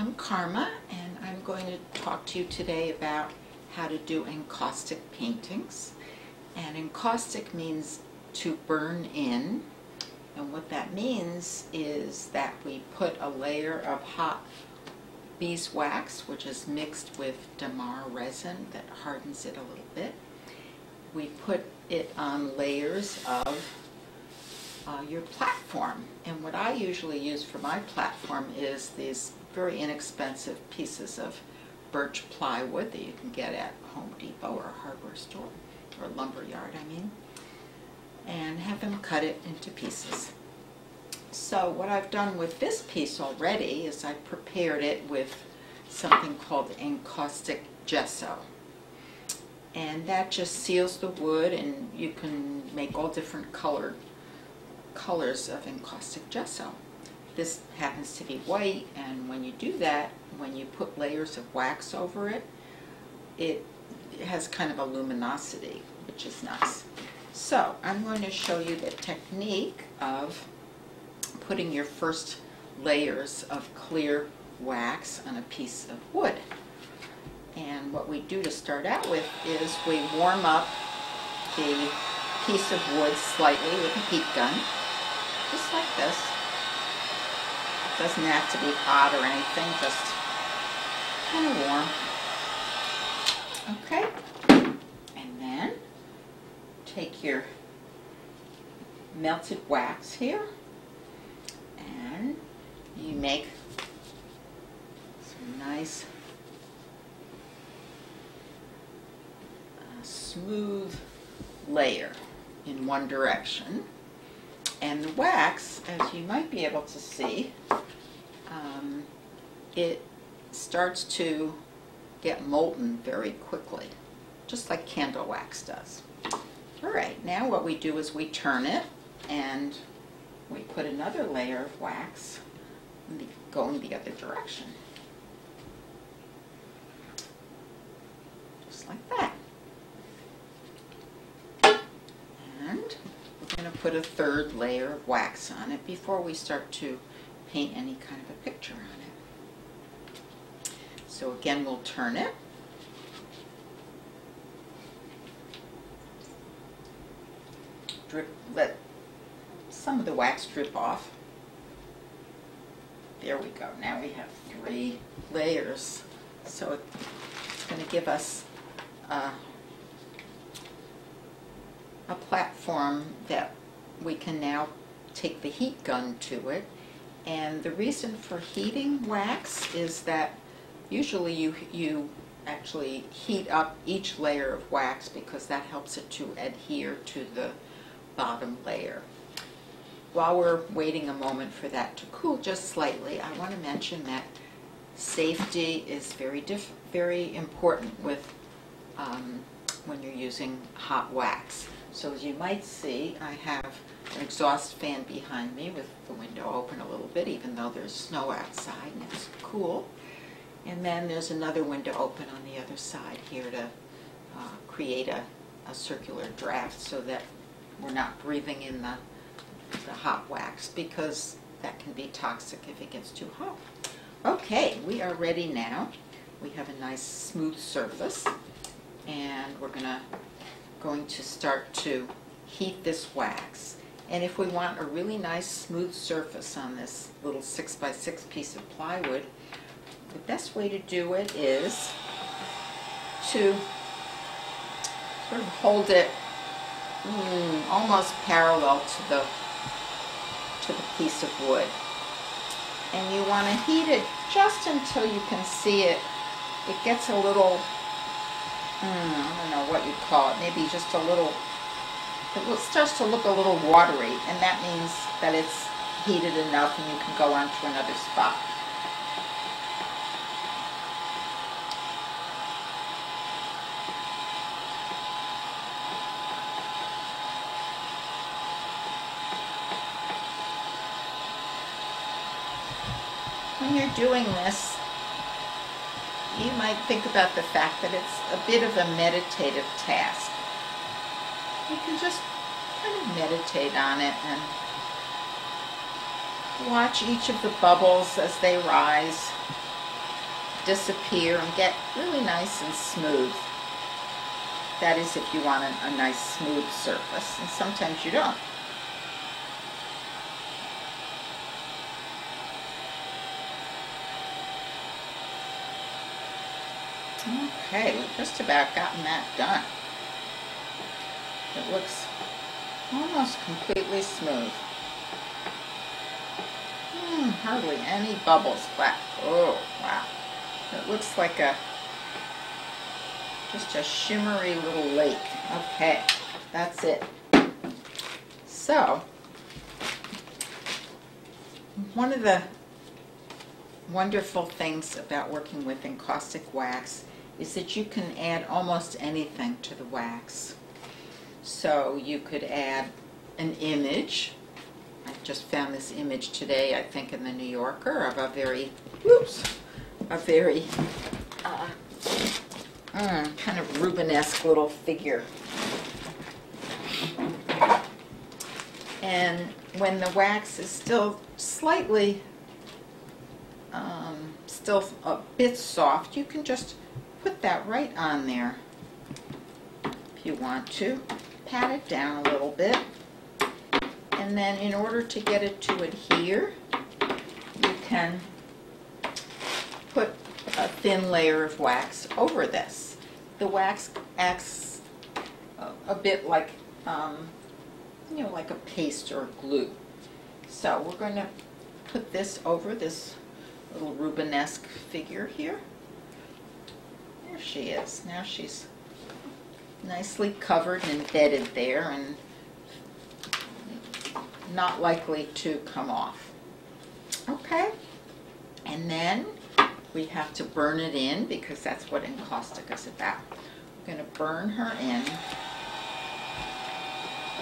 I'm Karma, and I'm going to talk to you today about how to do encaustic paintings. And encaustic means to burn in, and what that means is that we put a layer of hot beeswax, which is mixed with damar resin that hardens it a little bit. We put it on layers of your platform, and what I usually use for my platform is these very inexpensive pieces of birch plywood that you can get at Home Depot or a hardware store, or lumber yard I mean, and have them cut it into pieces. So what I've done with this piece already is I prepared it with something called encaustic gesso, and that just seals the wood, and you can make all different colors of encaustic gesso. This happens to be white, and when you do that, when you put layers of wax over it, it has kind of a luminosity, which is nice. So I'm going to show you the technique of putting your first layers of clear wax on a piece of wood. And what we do to start out with is we warm up the piece of wood slightly with a heat gun, just like this. It doesn't have to be hot or anything, just kind of warm. Okay, and then take your melted wax here, and you make some nice smooth layer in one direction. And the wax, as you might be able to see, it starts to get molten very quickly, just like candle wax does. Alright, now what we do is we turn it, and we put another layer of wax going the other direction. Just like that. And we're going to put a third layer of wax on it before we start to paint any kind of a picture on it. So again, we'll turn it. Let some of the wax drip off. There we go. Now we have 3 layers. So it's going to give us a platform that we can now take the heat gun to it. And the reason for heating wax is that usually you actually heat up each layer of wax because that helps it to adhere to the bottom layer. While we're waiting a moment for that to cool just slightly, I want to mention that safety is very important with when you're using hot wax. So as you might see, I have an exhaust fan behind me with the window open a little bit, even though there's snow outside and it's cool. And then there's another window open on the other side here to create a circular draft so that we're not breathing in the hot wax, because that can be toxic if it gets too hot. Okay, we are ready now. We have a nice smooth surface, and we're going to start to heat this wax. And if we want a really nice smooth surface on this little 6x6 piece of plywood, the best way to do it is to sort of hold it almost parallel to the piece of wood. And you want to heat it just until you can see it gets a little, I don't know what you'd call it, maybe just a little, it starts to look a little watery, and that means that it's heated enough and you can go on to another spot. When you're doing this, you might think about the fact that it's a bit of a meditative task. You can just kind of meditate on it and watch each of the bubbles as they rise. disappear and get really nice and smooth. That is if you want a nice smooth surface, and sometimes you don't. Okay, we've just about gotten that done. It looks almost completely smooth. Hardly any bubbles left. Oh, wow. It looks like just a shimmery little lake. Okay, that's it. So, one of the wonderful things about working with encaustic wax is that you can add almost anything to the wax. So you could add an image. I just found this image today, I think in the New Yorker, of a very kind of Rubenesque little figure. And when the wax is still slightly, still a bit soft, you can just put that right on there if you want to. Pat it down a little bit. And then in order to get it to adhere, you can put a thin layer of wax over this. The wax acts a bit like, like a paste or glue. So we're going to put this over this little Rubenesque figure here. There she is. Now she's nicely covered and embedded there and not likely to come off. Okay, and then we have to burn it in because that's what encaustic is about. We're going to burn her in.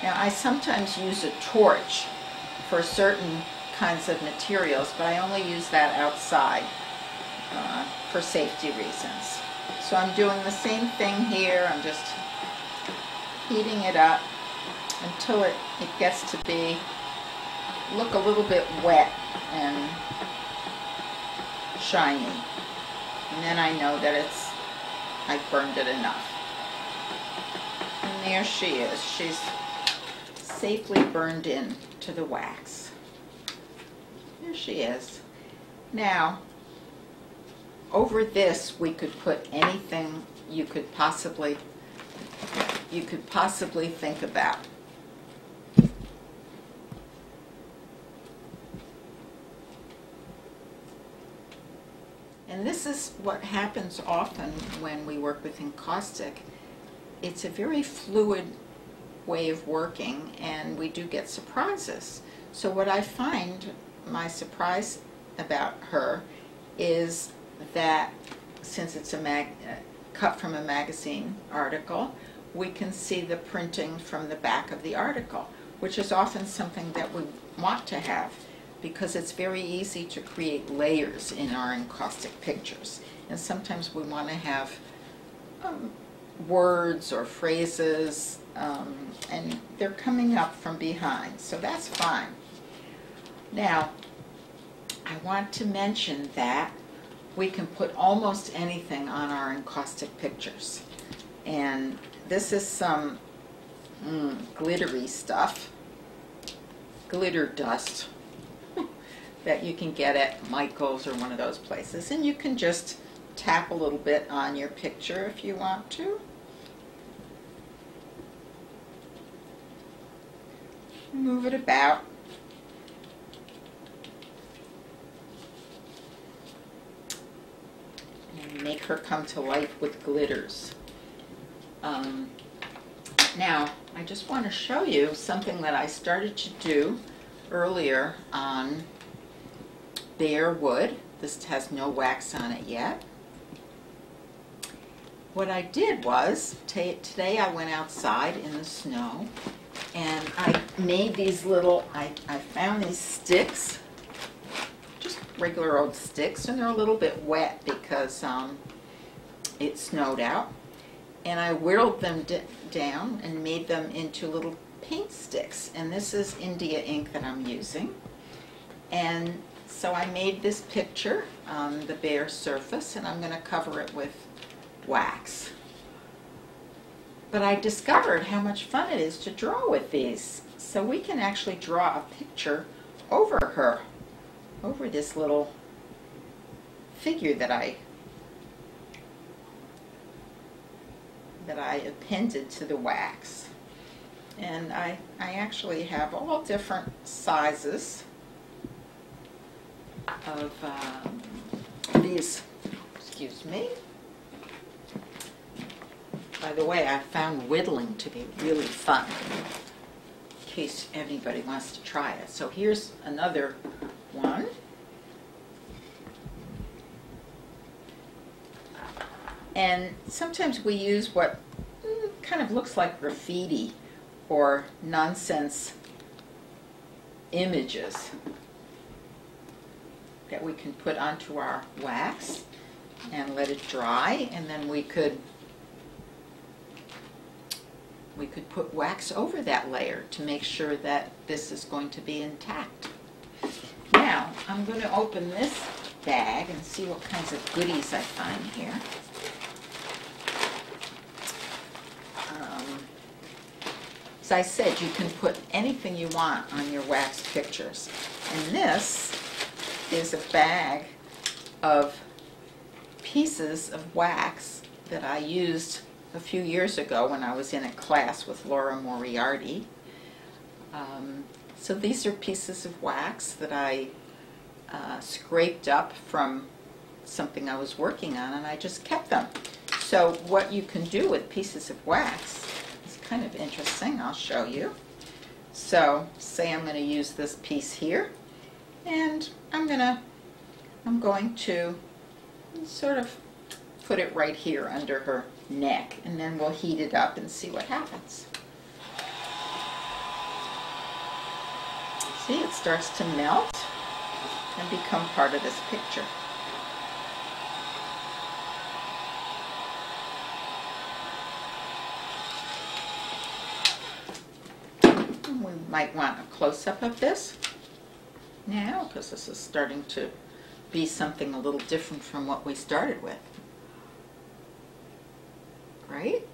Now I sometimes use a torch for certain kinds of materials, but I only use that outside for safety reasons. So I'm doing the same thing here. I'm just heating it up until it gets to look a little bit wet and shiny. And then I know that I've burned it enough. And there she is. She's safely burned in to the wax. There she is. Now, over this we could put anything you could possibly think about. And this is what happens often when we work with encaustic. It's a very fluid way of working, and we do get surprises. So what I find my surprise about her is that since it's cut from a magazine article, we can see the printing from the back of the article, which is often something that we want to have because it's very easy to create layers in our encaustic pictures. And sometimes we want to have words or phrases, and they're coming up from behind, so that's fine. Now, I want to mention that we can put almost anything on our encaustic pictures. And this is some glittery stuff, glitter dust, that you can get at Michael's or one of those places. And you can just tap a little bit on your picture if you want to. Move it about. And make her come to life with glitters. Now, I just want to show you something that I started to do earlier on bare wood. This has no wax on it yet. What I did was, today I went outside in the snow and I made these little, I found these sticks, just regular old sticks, and they're a little bit wet because it snowed out. And I whittled them down and made them into little paint sticks. And this is India ink that I'm using. And So I made this picture on the bare surface, and I'm going to cover it with wax. But I discovered how much fun it is to draw with these. So we can actually draw a picture over her, over this little figure that I appended to the wax. And I actually have all different sizes of these. Excuse me. By the way, I found whittling to be really fun, in case anybody wants to try it. So here's another one. And sometimes we use what kind of looks like graffiti or nonsense images that we can put onto our wax and let it dry, and then we could put wax over that layer to make sure that this is going to be intact. Now I'm going to open this bag and see what kinds of goodies I find here. As I said, you can put anything you want on your wax pictures. And this is a bag of pieces of wax that I used a few years ago when I was in a class with Laura Moriarty. So these are pieces of wax that I scraped up from something I was working on, and I just kept them. So what you can do with pieces of wax is kind of interesting. I'll show you. So say I'm going to use this piece here, and I'm going to sort of put it right here under her neck, and then we'll heat it up and see what happens. See, it starts to melt and become part of this picture. And we might want a close-up of this now, because this is starting to be something a little different from what we started with. Right?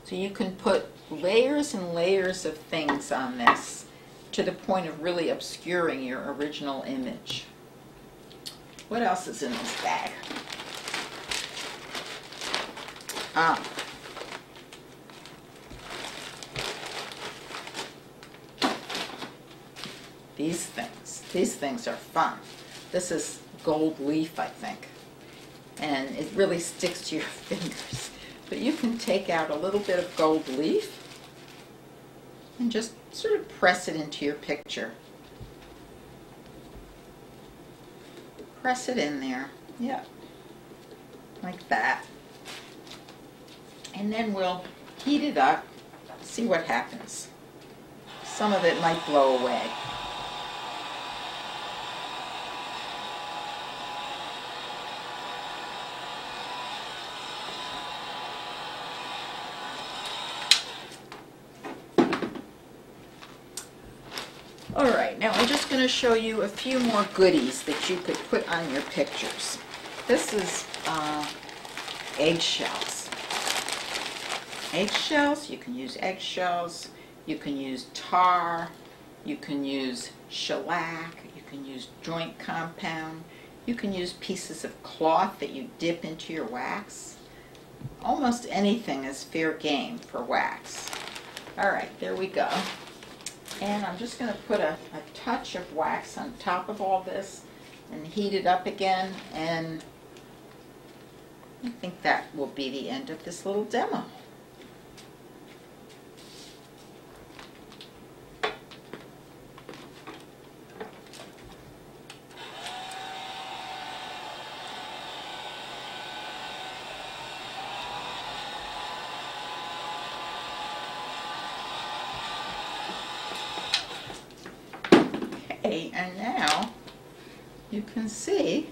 So you can put layers and layers of things on this to the point of really obscuring your original image. What else is in this bag? These things. These things are fun. This is gold leaf, I think. And it really sticks to your fingers. But you can take out a little bit of gold leaf and just sort of press it into your picture. Press it in there. Yeah. Like that. And then we'll heat it up, see what happens. Some of it might blow away. Alright, now I'm just going to show you a few more goodies that you could put on your pictures. This is eggshells. Eggshells, you can use eggshells, you can use tar, you can use shellac, you can use joint compound, you can use pieces of cloth that you dip into your wax. Almost anything is fair game for wax. Alright, there we go. And I'm just going to put a touch of wax on top of all this and heat it up again, and I think that will be the end of this little demo. And now you can see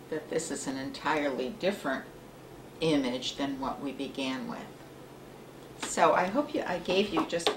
that this is an entirely different image than what we began with. So I hope I gave you just